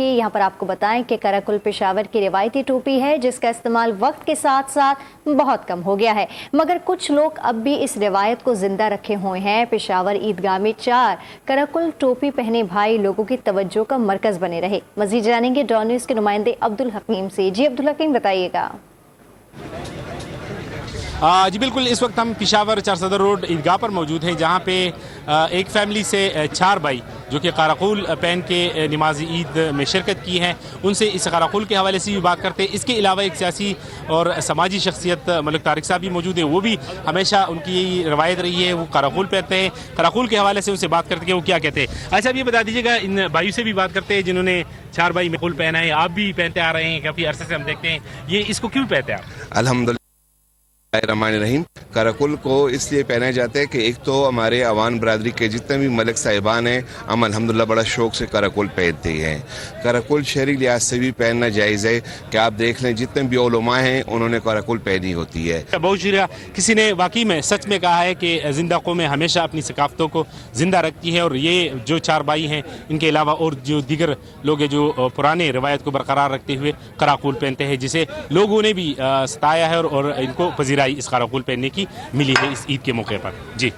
यहाँ पर आपको बताएं कि कराकुल पेशावर की रिवायती टोपी है जिसका इस्तेमाल वक्त के साथ साथ बहुत कम हो गया है, मगर कुछ लोग अब भी इस रिवायत को जिंदा रखे हुए हैं। पेशावर ईदगाह में 4 कराकुल टोपी पहने भाई लोगों की तवज्जो का मरकज बने रहे। मजीद जानेंगे डॉन न्यूज़ के नुमाइंदे अब्दुल हकीम से। जी अब्दुल हकीम, बताइएगा। जी बिल्कुल, इस वक्त हम पेशावर 4 सदर रोड ईदगाह पर मौजूद हैं, जहाँ पे एक फैमिली से 4 भाई जो कि कराकुल पहन के नमाज ईद में शिरकत की हैं, उनसे इस कराकुल के हवाले से भी बात करते हैं। इसके अलावा एक सियासी और समाजी शख्सियत मलिक तारिक साहब भी मौजूद हैं, वो भी हमेशा उनकी यही रवायत रही है, वो कराकुल पहनते हैं। कराकुल के हवाले से उनसे बात करते हैं वो क्या कहते हैं। अच्छा, अब ये बता दीजिएगा, इन भाइयों से भी बात करते हैं जिन्होंने 4 भाई में कुल पहना है, आप भी पहनते आ रहे हैं, काफ़ी अरसे से हम देखते हैं, ये इसको क्यों पहनते हैं आप? अल्हम्दुलिल्लाह रहीम। कराकुल को इसलिए पहने जाते हैं कि एक तो हमारे अवान बरादरी के जितने भी मलिक साहिबान हैं, हम अल्हम्दुलिल्लाह बड़ा शौक से कराकुल पहनते हैं। कराकुल शहरी लिहाज से भी पहनना जायज़ है कि आप देख लें जितने भी उलमा हैं उन्होंने कराकुल पहनी होती है। बहुत शुक्रिया। किसी ने वाकई में सच में कहा है कि जिंदा कौमें हमेशा अपनी सकाफ़तों को जिंदा रखती है, और ये जो 4 भाई हैं इनके अलावा और जो दीगर लोग हैं जो पुराने रवायत को बरकरार रखते हुए कराकुल पहनते हैं, जिसे लोगों ने भी सताया है और इनको पजीराई इस कराकुल पहनने की मिली है इस ईद के मौके पर। जी।